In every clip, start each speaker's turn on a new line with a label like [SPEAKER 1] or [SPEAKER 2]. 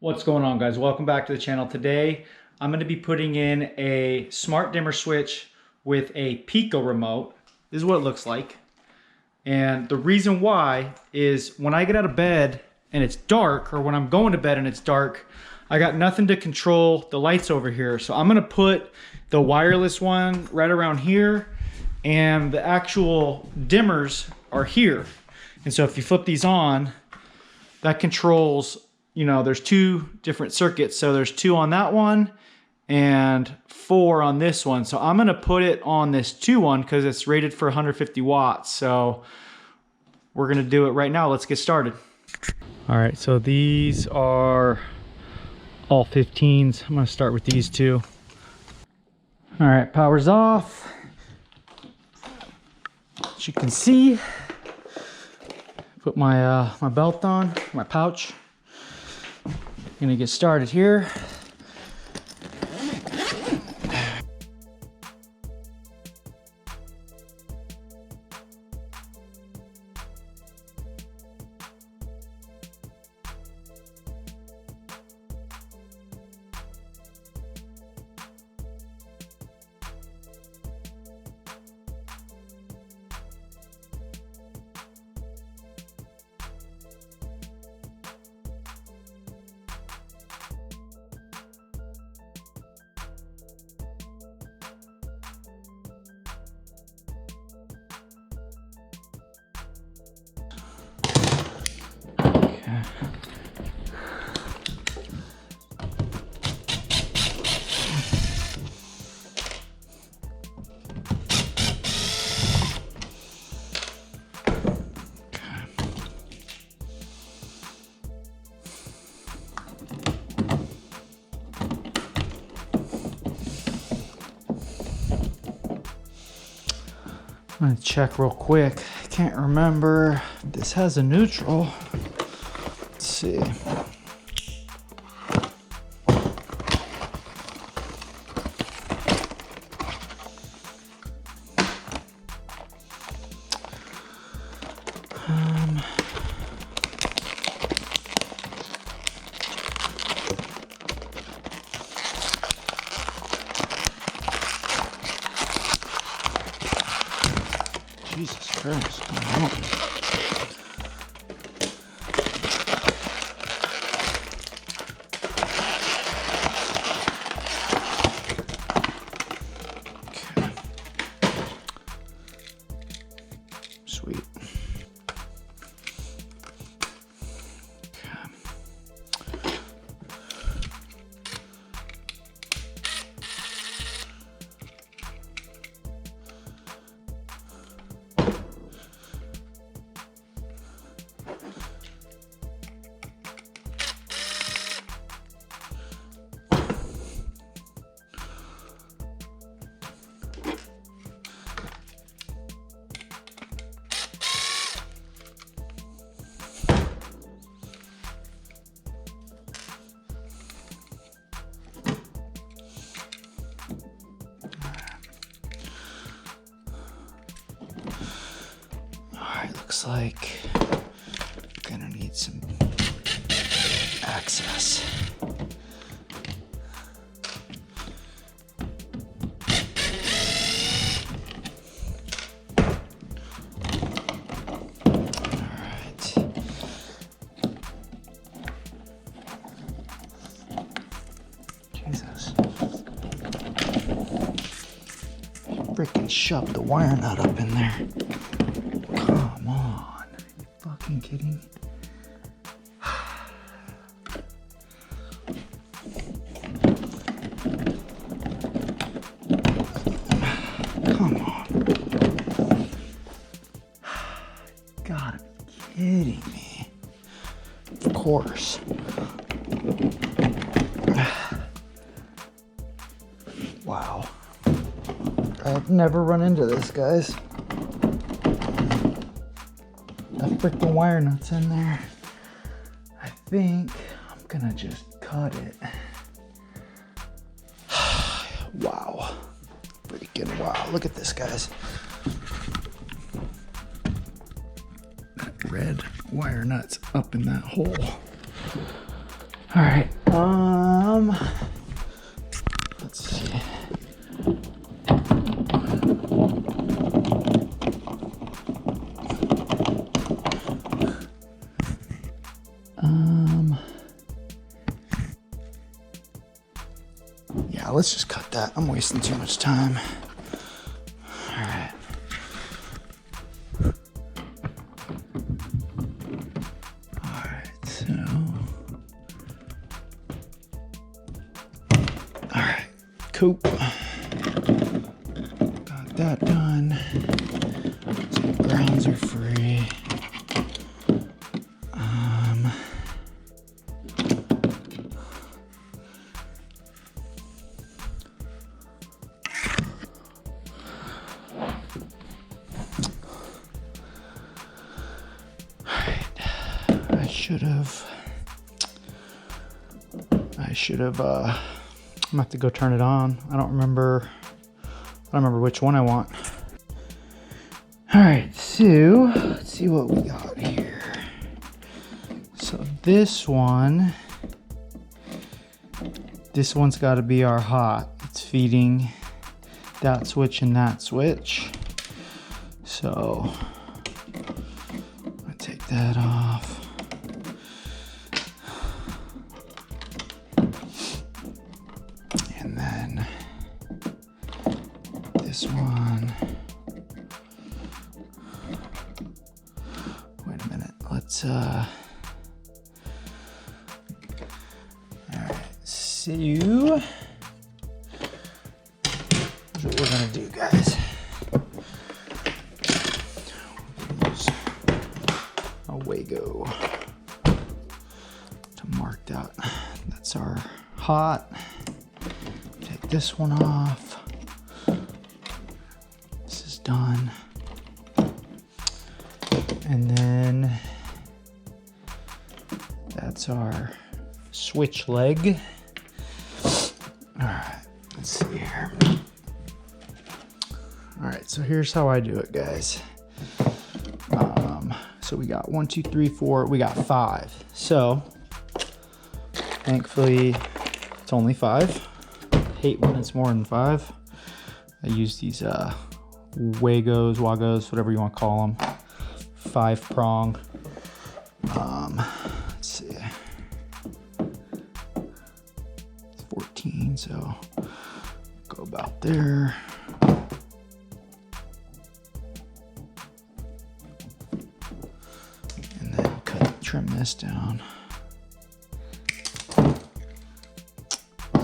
[SPEAKER 1] What's going on, guys? Welcome back to the channel. Today I'm going to be putting in a smart dimmer switch with a Pico remote. This is what it looks like. And the reason why is when I get out of bed and it's dark, or when I'm going to bed and it's dark, I got nothing to control the lights over here. So I'm going to put the wireless one right around here, and the actual dimmers are here. And so if you flip these on, that controls, you know, there's two different circuits. So there's 2 on that one and 4 on this one. So I'm gonna put it on this 2 one because it's rated for 150 watts. So we're gonna do it right now. Let's get started. All right, so these are all 15s. I'm gonna start with these 2. All right, power's off. As you can see, put my my belt on, my pouch. Gonna get started here. I'm gonna check real quick. I can't remember. This has a neutral. Let's see. Jesus Christ. Okay. Sweet. Okay. Looks like I'm gonna need some access. Alright. Jesus. Freaking shoved the wire nut up in there. Come on, are you fucking kidding? Come on. Gotta be kidding me. Of course. Wow. I've never run into this, guys. That freaking wire nut's in there. I think I'm gonna just cut it. Wow. Freaking wow. Look at this, guys. That red wire nut's up in that hole. All right, let's see. Yeah, let's just cut that. I'm wasting too much time. All right. All right, so. All right, cool. Got that done. So the grounds are free. I should have, I'm gonna have to go turn it on. I don't remember which one I want. All right, so let's see what we got here. So this one's gotta be our hot. It's feeding that switch and that switch. So I'm gonna take that off. And then this one. Wait a minute. Let's all right. So here's what we're gonna do, guys. Use a Wago to mark that. That's our hot. Take this one off. This is done. And then that's our switch leg. All right, let's see here. All right, so here's how I do it, guys. So we got 1, 2, 3, 4, we got 5. So thankfully it's only 5. Hate when it's more than 5. I use these Wagos, whatever you want to call them. 5-prong. Let's see. It's 14, so go about there. And then trim this down.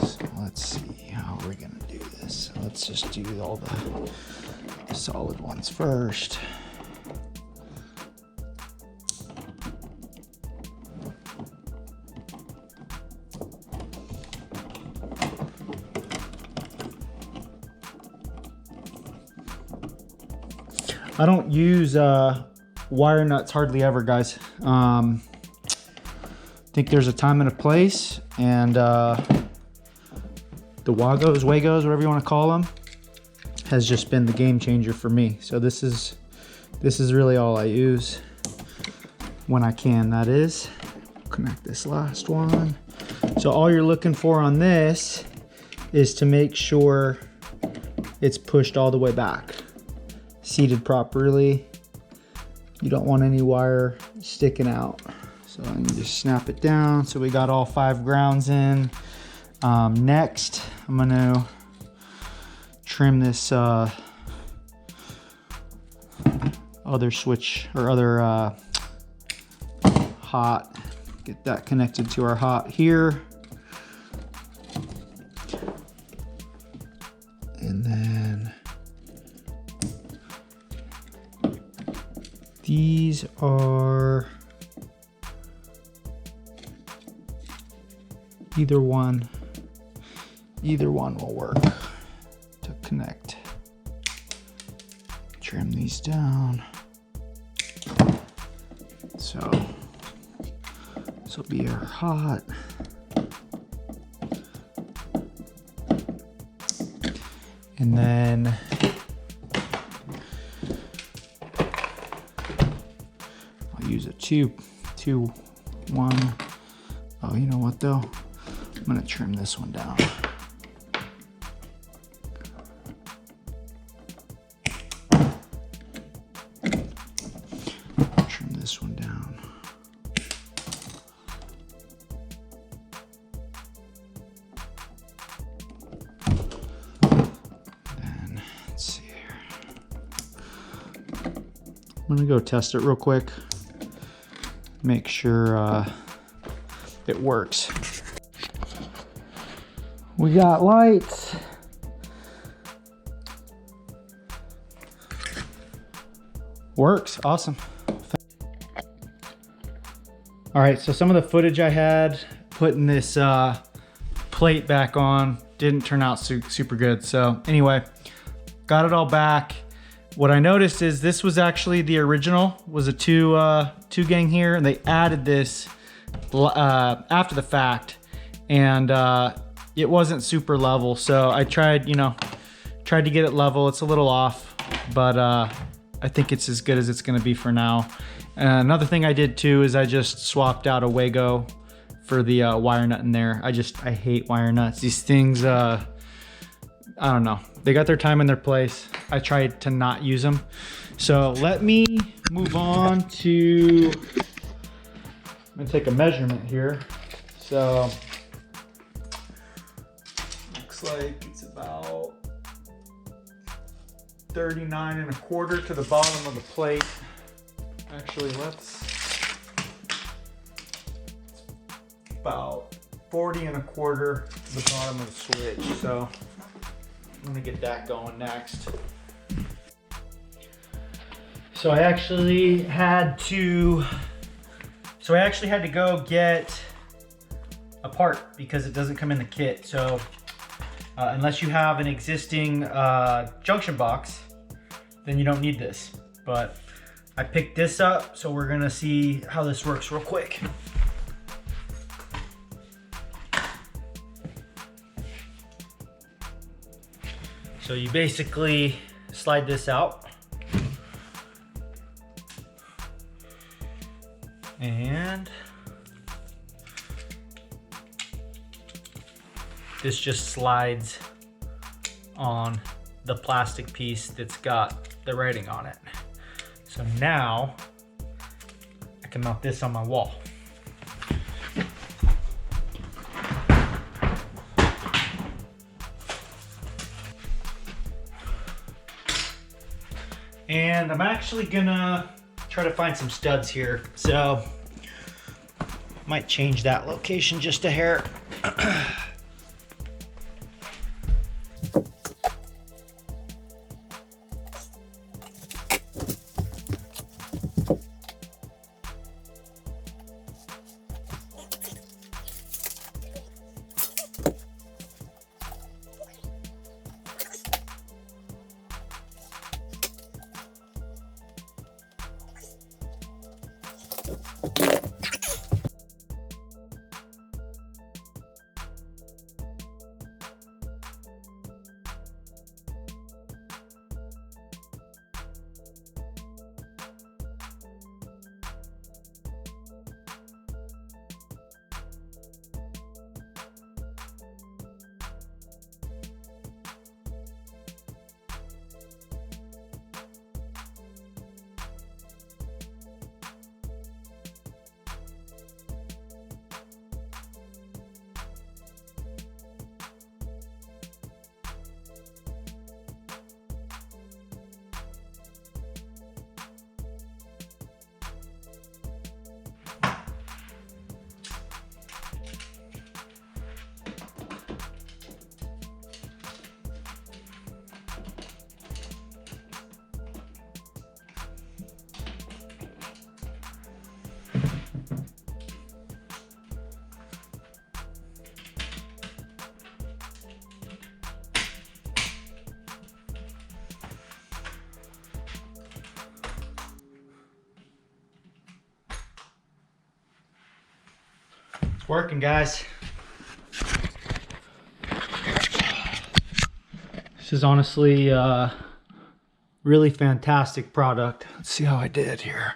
[SPEAKER 1] So let's see how we're gonna do this. Let's just do all the solid ones first. I don't use wire nuts hardly ever, guys. I think there's a time and a place, and the Wagos, whatever you want to call them, has just been the game changer for me. So this is really all I use when I can, that is. Connect this last one. So all you're looking for on this is to make sure it's pushed all the way back, seated properly. You don't want any wire sticking out. So you just snap it down. So we got all 5 grounds in. Next, I'm gonna trim this other switch or other hot. Get that connected to our hot here. And then these are either one will work to connect. Trim these down. So this will be our hot. And then I'll use a 2-1 Oh, you know what though? I'm gonna trim this one down. Trim this one down. Then, let's see here. I'm gonna go test it real quick. Make sure it works. We got lights. Works, awesome. All right, so some of the footage I had putting this plate back on didn't turn out super good. So anyway, got it all back. What I noticed is this was actually the original, was a two gang here, and they added this after the fact, and it wasn't super level. So I tried to get it level. It's a little off, but I think it's as good as it's gonna be for now. Another thing I did too is I just swapped out a Wago for the wire nut in there. I hate wire nuts. These things, I don't know. They got their time and their place. I tried to not use them. So let me move on to, I'm gonna take a measurement here. So, looks like it's about 39.25 to the bottom of the plate. Actually, about 40.25 to the bottom of the switch. So I'm gonna get that going next. So I actually had to go get a part because it doesn't come in the kit. So unless you have an existing junction box, then you don't need this. But I picked this up, so we're gonna see how this works real quick. So you basically slide this out, and this just slides on the plastic piece that's got the writing on it. So now I can mount this on my wall. And I'm actually gonna try to find some studs here. So might change that location just a hair. It's working, guys. This is honestly really fantastic product. Let's see how I did here.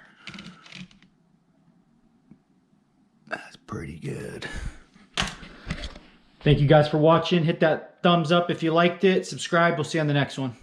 [SPEAKER 1] That's pretty good. Thank you guys for watching. Hit that thumbs up if you liked it. Subscribe. We'll see you on the next one.